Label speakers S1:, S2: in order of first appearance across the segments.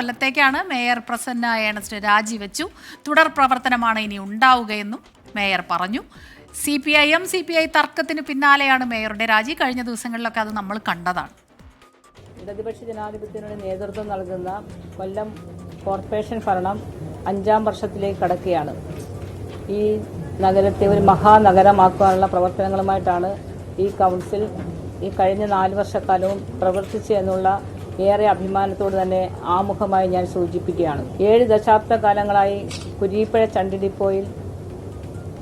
S1: കൊല്ലത്തേക്കാണ്. Mayor Prasanna Ernest രാജിവെച്ചു. തുടർ പ്രവർത്തനമാണ് ഇനി ഉണ്ടാവുകയെന്നും മേയർ പറഞ്ഞു. CPI തർക്കത്തിന് പിന്നാലെയാണ് മേയറുടെ രാജി. കഴിഞ്ഞ ദിവസങ്ങളിലൊക്കെ അത് നമ്മൾ കണ്ടതാണ്.
S2: ഇടതുപക്ഷ ജനാധിപത്യത്തിന് നേതൃത്വം നൽകുന്ന കൊല്ലം കോർപ്പറേഷൻ ഭരണം 5ാം വർഷത്തിലേക്ക് കടക്കുകയാണ്. ഈ നഗരത്തെ ഒരു മഹാനഗരമാക്കാനുള്ള പ്രവർത്തനങ്ങളുമായിട്ടാണ് ഈ കൗൺസിൽ ഈ കഴിഞ്ഞ 4 വർഷക്കാലവും പ്രവർത്തിച്ചു എന്നുള്ള ഏറെ അഭിമാനത്തോട് തന്നെ ആമുഖമായി ഞാൻ സൂചിപ്പിക്കുകയാണ്. 7 ദശാബ്ദ കാലങ്ങളായി കുരീപ്പുഴ ചണ്ടിഡിപ്പോയിൽ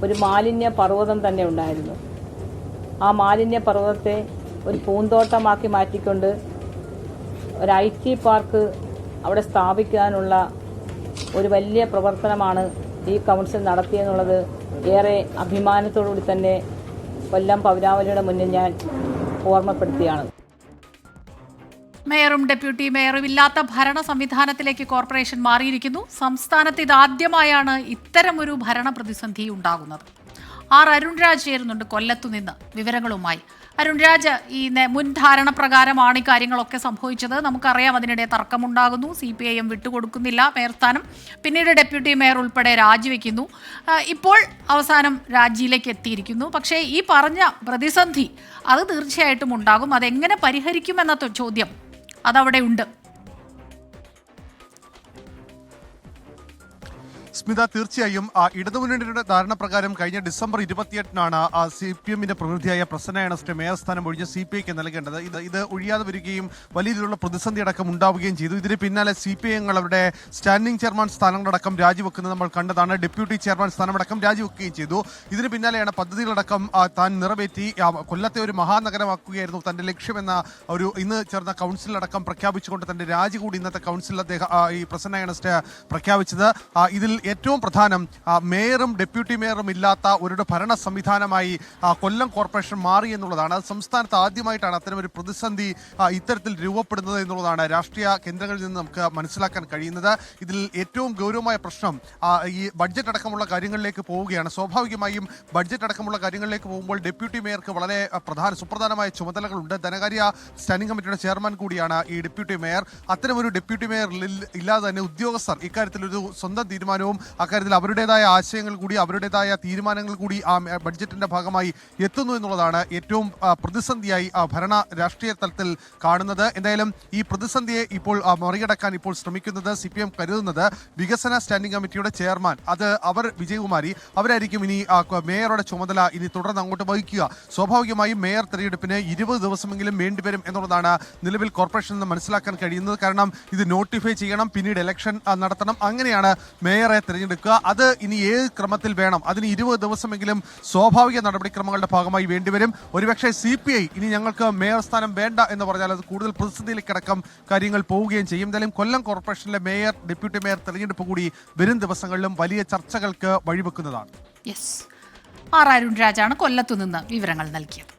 S2: ഒരു മാലിന്യ പർവ്വതം തന്നെ ഉണ്ടായിരുന്നു. ആ മാലിന്യ പർവ്വതത്തെ ഒരു പൂന്തോട്ടമാക്കി മാറ്റിക്കൊണ്ട് ഒരു IT പാർക്ക് അവിടെ സ്ഥാപിക്കാനുള്ള ഒരു വലിയ പ്രവർത്തനമാണ് ഈ കൗൺസിൽ നടത്തിയെന്നുള്ളത് ഏറെ അഭിമാനത്തോടുകൂടി തന്നെ കൊല്ലം പൗരാവലിയുടെ മുന്നിൽ ഞാൻ ഓർമ്മപ്പെടുത്തിയാണ്.
S1: മേയറും ഡെപ്യൂട്ടി മേയറും ഇല്ലാത്ത ഭരണ സംവിധാനത്തിലേക്ക് കോർപ്പറേഷൻ മാറിയിരിക്കുന്നു. സംസ്ഥാനത്ത് ഇതാദ്യമായാണ് ഇത്തരമൊരു ഭരണ പ്രതിസന്ധി ഉണ്ടാകുന്നത്. അരുൺരാജ് ചേരുന്നുണ്ട് കൊല്ലത്തുനിന്ന് വിവരങ്ങളുമായി. അരുൺരാജ്, ഈ മുൻ ധാരണ പ്രകാരമാണ് ഈ കാര്യങ്ങളൊക്കെ സംഭവിച്ചത്. നമുക്കറിയാം, അതിനിടെ തർക്കമുണ്ടാകുന്നു. CPIM വിട്ടുകൊടുക്കുന്നില്ല മേയർ സ്ഥാനം. പിന്നീട് ഡെപ്യൂട്ടി മേയർ ഉൾപ്പെടെ രാജിവെക്കുന്നു. ഇപ്പോൾ അവസാനം രാജിയിലേക്ക് എത്തിയിരിക്കുന്നു. പക്ഷേ ഈ പറഞ്ഞ പ്രതിസന്ധി അത് തീർച്ചയായിട്ടും ഉണ്ടാകും. അതെങ്ങനെ പരിഹരിക്കുമെന്ന ചോദ്യം അതവിടെ ഉണ്ട്.
S3: സ്മിത, തീർച്ചയായും ഇടതുമുന്നണിയുടെ ധാരണ പ്രകാരം കഴിഞ്ഞ ഡിസംബർ 28-നാണ് CPM-ന്റെ പ്രതിനിധിയായ പ്രസന്ന ഏണസ്റ്റ് മേയർ സ്ഥാനം ഒഴിഞ്ഞ് CPIക്ക് നൽകേണ്ടത്. ഇത് ഒഴിയാതെ വരികയും വലിയ രീതിയിലുള്ള പ്രതിസന്ധി അടക്കം ഉണ്ടാവുകയും ചെയ്തു. ഇതിന് പിന്നാലെ CPI അവരുടെ സ്റ്റാൻഡിംഗ് ചെയർമാൻ സ്ഥാനങ്ങളടക്കം രാജിവെക്കുന്നത് നമ്മൾ കണ്ടതാണ്. ഡെപ്യൂട്ടി ചെയർമാൻ സ്ഥാനമടക്കം രാജിവെക്കുകയും ചെയ്തു. ഇതിന് പിന്നാലെയാണ് പദ്ധതികളടക്കം താൻ നിറവേറ്റി കൊല്ലത്തെ ഒരു മഹാനഗരമാക്കുകയായിരുന്നു തന്റെ ലക്ഷ്യമെന്ന ഒരു ഇന്ന് ചേർന്ന കൗൺസിലടക്കം പ്രഖ്യാപിച്ചുകൊണ്ട് തന്റെ രാജി കൂടി ഇന്നത്തെ കൗൺസിൽ അദ്ദേഹം ഈ പ്രസന്ന ഏണസ്റ്റ് പ്രഖ്യാപിച്ചത്. ഇതിൽ ഏറ്റവും പ്രധാനം മേയറും ഡെപ്യൂട്ടി മേയറും ഇല്ലാത്ത ഒരു ഭരണ സംവിധാനമായി കൊല്ലം കോർപ്പറേഷൻ മാറി എന്നുള്ളതാണ്. സംസ്ഥാനത്ത് ആദ്യമായിട്ടാണ് അത്തരമൊരു പ്രതിസന്ധി ഇത്തരത്തിൽ രൂപപ്പെടുന്നത് എന്നുള്ളതാണ് രാഷ്ട്രീയ കേന്ദ്രങ്ങളിൽ നിന്ന് നമുക്ക് മനസ്സിലാക്കാൻ കഴിയുന്നത്. ഇതിൽ ഏറ്റവും ഗൗരവമായ പ്രശ്നം ഈ ബഡ്ജറ്റ് അടക്കമുള്ള കാര്യങ്ങളിലേക്ക് പോവുകയാണ്. സ്വാഭാവികമായും ബഡ്ജറ്റ് അടക്കമുള്ള കാര്യങ്ങളിലേക്ക് പോകുമ്പോൾ ഡെപ്യൂട്ടി മേയർക്ക് വളരെ സുപ്രധാനമായ ചുമതലകളുണ്ട്. ധനകാര്യ സ്റ്റാൻഡിംഗ് കമ്മിറ്റിയുടെ ചെയർമാൻ കൂടിയാണ് ഈ ഡെപ്യൂട്ടി മേയർ. അത്തരമൊരു ഡെപ്യൂട്ടി മേയർ ഇല്ലാതെ തന്നെ ഉദ്യോഗസ്ഥർ ഇക്കാര്യത്തിൽ ഒരു സ്വന്തം തീരുമാനവും അക്കാര്യത്തിൽ അവരുടേതായ ആശയങ്ങൾ കൂടി അവരുടേതായ തീരുമാനങ്ങൾ കൂടി ആ ബഡ്ജറ്റിന്റെ ഭാഗമായി എത്തുന്നു എന്നുള്ളതാണ് ഏറ്റവും പ്രതിസന്ധിയായി ഭരണ രാഷ്ട്രീയ തലത്തിൽ കാണുന്നത്. എന്തായാലും ഈ പ്രതിസന്ധിയെ ഇപ്പോൾ മറികടക്കാൻ ഇപ്പോൾ ശ്രമിക്കുന്നത് CPM കരുതുന്നത് വികസന സ്റ്റാൻഡിംഗ് കമ്മിറ്റിയുടെ ചെയർമാൻ അവർ വിജയകുമാരി അവരായിരിക്കും ഇനി മേയറുടെ ചുമതല ഇനി തുടർന്ന് അങ്ങോട്ട് വഹിക്കുക. സ്വാഭാവികമായും മേയർ തെരഞ്ഞെടുപ്പിന് 20 ദിവസമെങ്കിലും വേണ്ടിവരും എന്നുള്ളതാണ് നിലവിൽ കോർപ്പറേഷനിൽ നിന്ന് മനസ്സിലാക്കാൻ കഴിയുന്നത്. കാരണം ഇത് നോട്ടിഫൈ ചെയ്യണം, പിന്നീട് ഇലക്ഷൻ നടത്തണം, അങ്ങനെയാണ് മേയറെ തിരഞ്ഞെടുക്കുക. അത് ഇനി ഏത് ക്രമത്തിൽ വേണം, അതിന് 20 ദിവസമെങ്കിലും സ്വാഭാവിക നടപടിക്രമങ്ങളുടെ ഭാഗമായി വേണ്ടിവരും. ഒരുപക്ഷെ CPI ഇനി ഞങ്ങൾക്ക് മേയർ സ്ഥാനം വേണ്ട എന്ന് പറഞ്ഞാൽ അത് കൂടുതൽ പ്രതിസന്ധിയിലേക്കടക്കം കാര്യങ്ങൾ പോവുകയും ചെയ്യും. എന്തായാലും കൊല്ലം കോർപ്പറേഷനിലെ മേയർ ഡെപ്യൂട്ടി മേയർ തെരഞ്ഞെടുപ്പ് കൂടി വരും ദിവസങ്ങളിലും വലിയ ചർച്ചകൾക്ക് വഴിവെക്കുന്നതാണ്.
S1: അരുൺരാജാണ് കൊല്ലത്തുനിന്ന് വിവരങ്ങൾ നൽകിയത്.